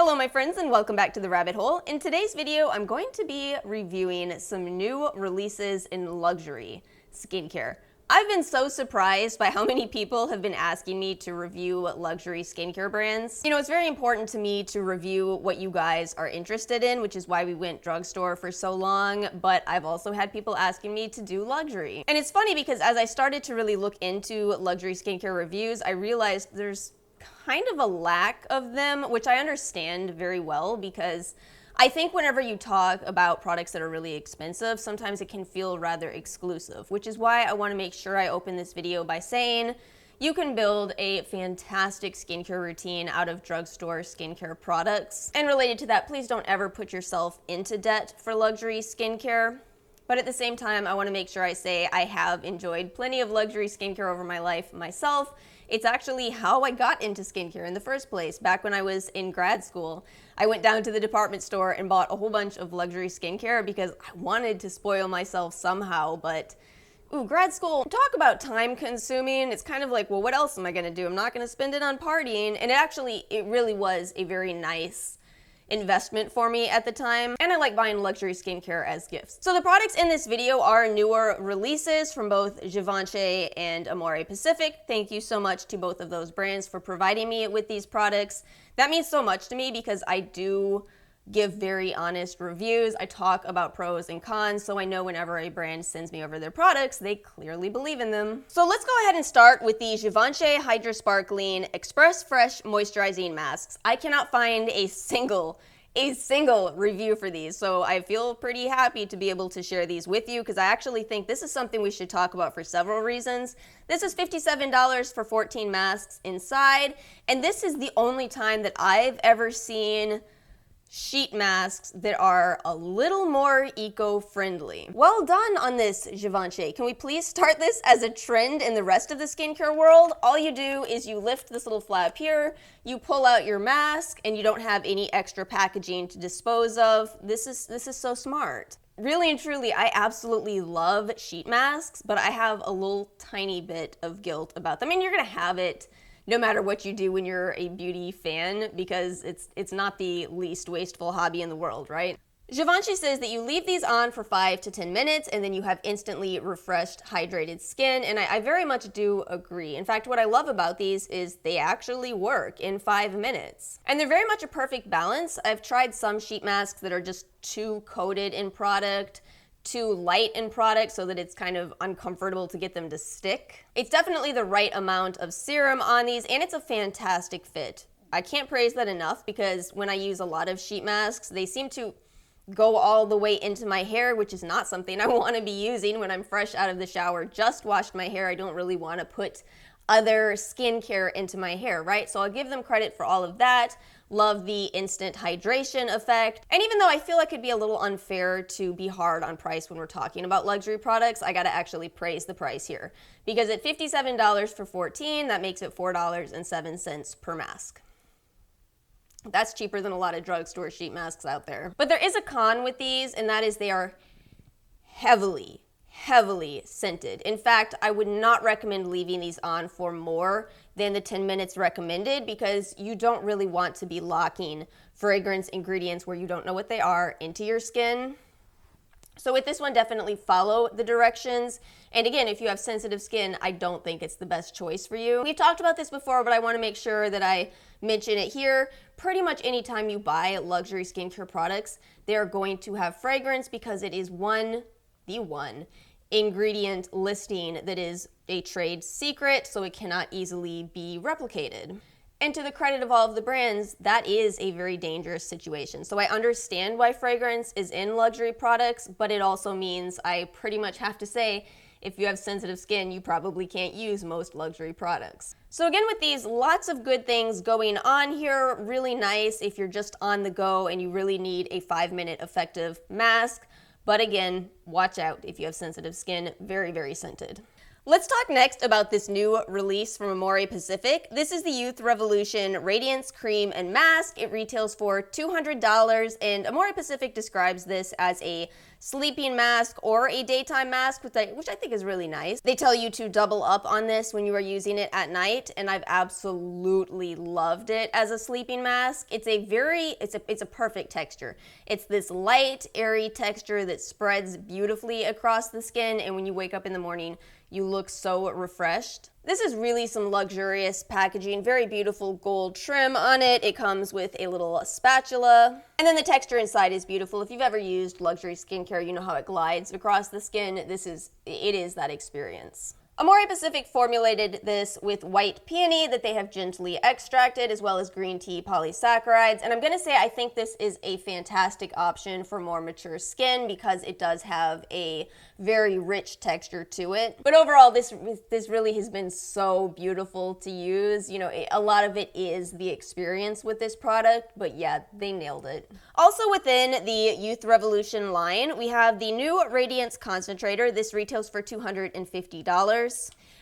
Hello my friends and welcome back to the rabbit hole. In today's video, I'm going to be reviewing some new releases in luxury skincare. I've been so surprised by how many people have been asking me to review luxury skincare brands. You know, it's very important to me to review what you guys are interested in, which is why we went drugstore for so long, but I've also had people asking me to do luxury. And it's funny because as I started to really look into luxury skincare reviews, I realized there's kind of a lack of them, which I understand very well because I think whenever you talk about products that are really expensive, sometimes it can feel rather exclusive, which is why I want to make sure I open this video by saying you can build a fantastic skincare routine out of drugstore skincare products. And related to that, please don't ever put yourself into debt for luxury skincare. But at the same time, I want to make sure I say I have enjoyed plenty of luxury skincare over my life myself. It's actually how I got into skincare in the first place. Back when I was in grad school, I went down to the department store and bought a whole bunch of luxury skincare because I wanted to spoil myself somehow, but grad school, talk about time consuming. It's kind of like, well, what else am I gonna do? I'm not gonna spend it on partying. And it really was a very nice investment for me at the time, and I like buying luxury skincare as gifts. So the products in this video are newer releases from both Givenchy and Amore Pacific. Thank you so much to both of those brands for providing me with these products. That means so much to me because I do give very honest reviews. I talk about pros and cons, so I know whenever a brand sends me over their products, they clearly believe in them. So let's go ahead and start with the Givenchy Hydra Sparkling Express Fresh Moisturizing Masks. I cannot find a single review for these, so I feel pretty happy to be able to share these with you because I actually think this is something we should talk about for several reasons. This is $57 for 14 masks inside, and this is the only time that I've ever seen sheet masks that are a little more eco-friendly. Well done on this, Givenchy. Can we please start this as a trend in the rest of the skincare world? All you do is you lift this little flap here, you pull out your mask, and you don't have any extra packaging to dispose of. This is so smart. Really and truly, I absolutely love sheet masks, but I have a little tiny bit of guilt about them. I mean, you're gonna have it no matter what you do when you're a beauty fan, because it's not the least wasteful hobby in the world, right? Givenchy says that you leave these on for 5 to 10 minutes and then you have instantly refreshed, hydrated skin, and I very much do agree. In fact, what I love about these is they actually work in 5 minutes. And they're very much a perfect balance. I've tried some sheet masks that are just too coated in product, too light in product so that it's kind of uncomfortable to get them to stick. It's definitely the right amount of serum on these, and it's a fantastic fit. I can't praise that enough because when I use a lot of sheet masks, they seem to go all the way into my hair, which is not something I want to be using when I'm fresh out of the shower, just washed my hair. I don't really want to put other skincare into my hair, right? So I'll give them credit for all of that. Love the instant hydration effect. And even though I feel like it'd be a little unfair to be hard on price when we're talking about luxury products, I gotta actually praise the price here. Because at $57 for 14, that makes it $4.07 per mask. That's cheaper than a lot of drugstore sheet masks out there. But there is a con with these, and that is they are heavily scented. In fact, I would not recommend leaving these on for more than the 10 minutes recommended because you don't really want to be locking fragrance ingredients where you don't know what they are into your skin. So with this one, definitely follow the directions. And again, if you have sensitive skin, I don't think it's the best choice for you. We've talked about this before, but I want to make sure that I mention it here. Pretty much anytime you buy luxury skincare products, they're going to have fragrance because it is the one ingredient listing that is a trade secret, so it cannot easily be replicated. And to the credit of all of the brands, that is a very dangerous situation. So I understand why fragrance is in luxury products, but it also means I pretty much have to say, if you have sensitive skin, you probably can't use most luxury products. So again, with these, lots of good things going on here. Really nice if you're just on the go and you really need a 5-minute effective mask. But again, watch out if you have sensitive skin, very scented. Let's talk next about this new release from Amore Pacific. This is the Youth Revolution Radiance Cream and Mask. It retails for $200, and Amore Pacific describes this as a sleeping mask or a daytime mask, which I think is really nice. They tell you to double up on this when you are using it at night, and I've absolutely loved it as a sleeping mask. It's a perfect texture. It's this light, airy texture that spreads beautifully across the skin, and when you wake up in the morning, you look so refreshed. This is really some luxurious packaging, very beautiful gold trim on it. It comes with a little spatula. And then the texture inside is beautiful. If you've ever used luxury skincare, you know how it glides across the skin. It is that experience. Amore Pacific formulated this with white peony that they have gently extracted, as well as green tea polysaccharides. And I'm gonna say I think this is a fantastic option for more mature skin because it does have a very rich texture to it. But overall, this really has been so beautiful to use. You know, a lot of it is the experience with this product, but yeah, they nailed it. Also within the Youth Revolution line, we have the new Radiance Concentrator. This retails for $250.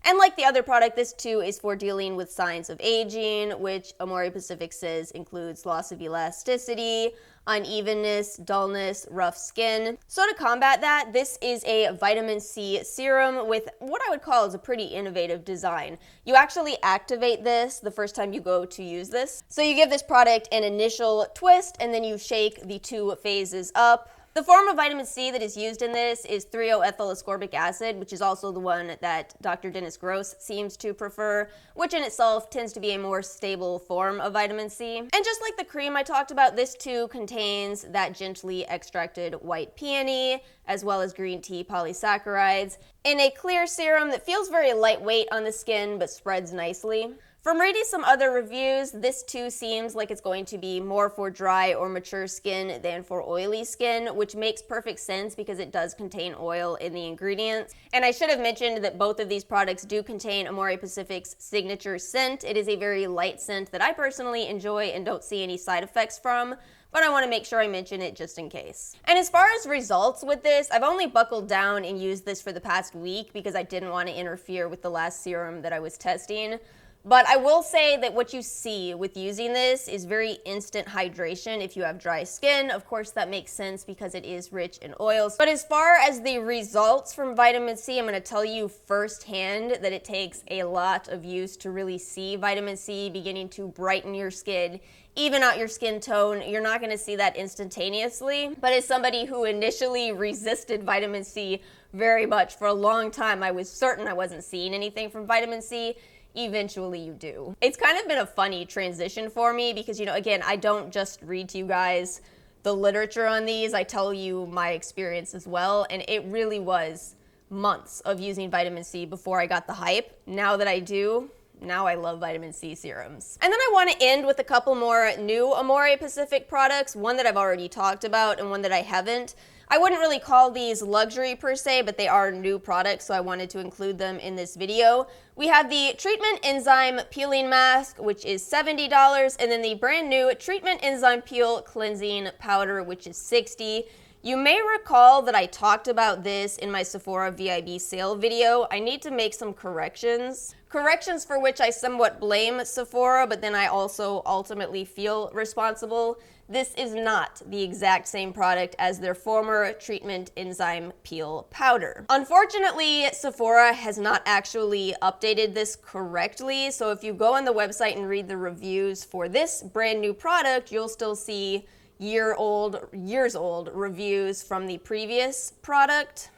And like the other product, this too is for dealing with signs of aging, which Amore Pacific says includes loss of elasticity, unevenness, dullness, rough skin. So to combat that, this is a vitamin C serum with what I would call is a pretty innovative design. You actually activate this the first time you go to use this. So you give this product an initial twist and then you shake the two phases up. The form of vitamin C that is used in this is 3-O-ethyl ascorbic acid, which is also the one that Dr. Dennis Gross seems to prefer, which in itself tends to be a more stable form of vitamin C. And just like the cream I talked about, this too contains that gently extracted white peony, as well as green tea polysaccharides, in a clear serum that feels very lightweight on the skin but spreads nicely. From reading some other reviews, this too seems like it's going to be more for dry or mature skin than for oily skin, which makes perfect sense because it does contain oil in the ingredients. And I should have mentioned that both of these products do contain Amore Pacific's signature scent. It is a very light scent that I personally enjoy and don't see any side effects from, but I want to make sure I mention it just in case. And as far as results with this, I've only buckled down and used this for the past week because I didn't want to interfere with the last serum that I was testing. But I will say that what you see with using this is very instant hydration if you have dry skin. Of course, that makes sense because it is rich in oils. But as far as the results from vitamin C, I'm going to tell you firsthand that it takes a lot of use to really see vitamin C beginning to brighten your skin, even out your skin tone. You're not going to see that instantaneously. But as somebody who initially resisted vitamin C very much for a long time, I was certain I wasn't seeing anything from vitamin C. Eventually you do. It's kind of been a funny transition for me because, you know, again, I don't just read to you guys the literature on these, I tell you my experience as well, and it really was months of using vitamin C before I got the hype. Now that I do, now I love vitamin C serums. And then I want to end with a couple more new Amore Pacific products, one that I've already talked about and one that I haven't. I wouldn't really call these luxury per se, but they are new products, so I wanted to include them in this video. We have the Treatment Enzyme Peeling Mask, which is $70, and then the brand new Treatment Enzyme Peel Cleansing Powder, which is $60. You may recall that I talked about this in my Sephora VIB sale video. I need to make some corrections. Corrections for which I somewhat blame Sephora, but then I also ultimately feel responsible. This is not the exact same product as their former Treatment Enzyme Peel Powder. Unfortunately, Sephora has not actually updated this correctly, so if you go on the website and read the reviews for this brand new product, you'll still see years old reviews from the previous product.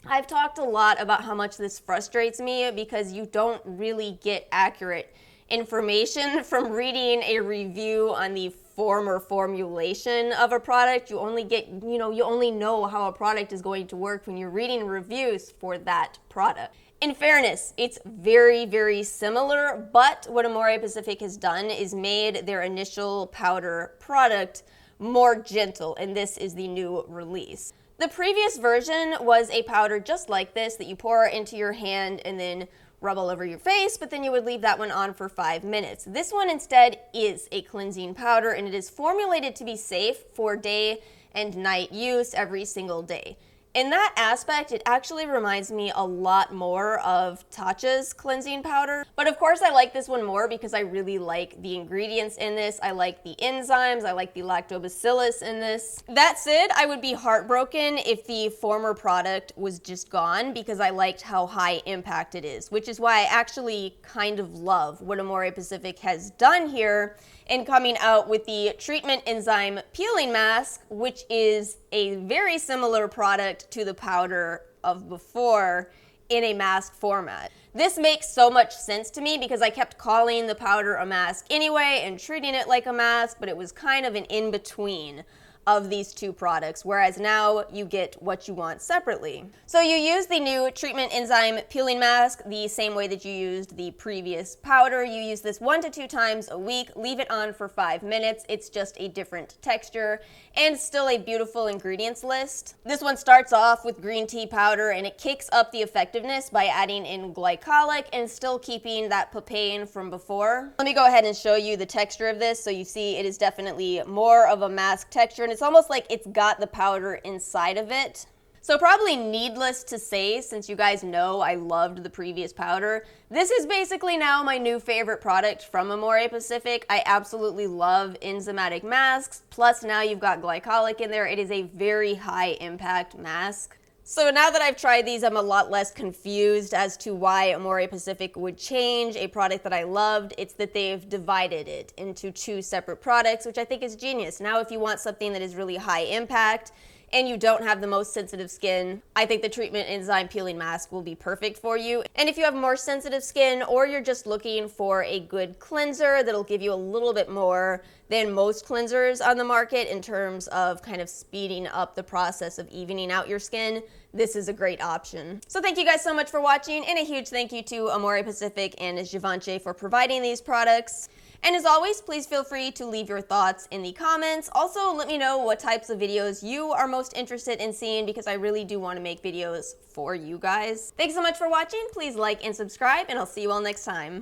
I've talked a lot about how much this frustrates me because you don't really get accurate information from reading a review on the former formulation of a product. You only get, you only know how a product is going to work when you're reading reviews for that product. In fairness, it's very, very similar, but what Amore Pacific has done is made their initial powder product more gentle, and this is the new release. The previous version was a powder just like this that you pour into your hand and then rub all over your face, but then you would leave that one on for 5 minutes. This one instead is a cleansing powder, and it is formulated to be safe for day and night use every single day. In that aspect, it actually reminds me a lot more of Tatcha's cleansing powder. But of course, I like this one more because I really like the ingredients in this. I like the enzymes. I like the lactobacillus in this. That said, I would be heartbroken if the former product was just gone because I liked how high impact it is, which is why I actually kind of love what Amore Pacific has done here in coming out with the treatment enzyme peeling mask, which is a very similar product to the powder of before in a mask format. This makes so much sense to me because I kept calling the powder a mask anyway and treating it like a mask, but it was kind of an in-between of these two products, whereas now you get what you want separately. So you use the new treatment enzyme peeling mask the same way that you used the previous powder. You use this 1 to 2 times a week, leave it on for 5 minutes. It's just a different texture and still a beautiful ingredients list. This one starts off with green tea powder and it kicks up the effectiveness by adding in glycolic and still keeping that papain from before. Let me go ahead and show you the texture of this so you see it is definitely more of a mask texture, and it's almost like it's got the powder inside of it. So probably needless to say, since you guys know I loved the previous powder, this is basically now my new favorite product from Amore Pacific. I absolutely love enzymatic masks, plus now you've got glycolic in there. It is a very high impact mask. So now that I've tried these, I'm a lot less confused as to why Amore Pacific would change a product that I loved. It's that they've divided it into 2 separate products, which I think is genius. Now if you want something that is really high impact and you don't have the most sensitive skin, I think the treatment enzyme peeling mask will be perfect for you. And if you have more sensitive skin or you're just looking for a good cleanser that'll give you a little bit more than most cleansers on the market in terms of kind of speeding up the process of evening out your skin, this is a great option. So thank you guys so much for watching, and a huge thank you to Amore Pacific and Givenchy for providing these products. And as always, please feel free to leave your thoughts in the comments. Also, let me know what types of videos you are most interested in seeing because I really do want to make videos for you guys. Thanks so much for watching. Please like and subscribe, and I'll see you all next time.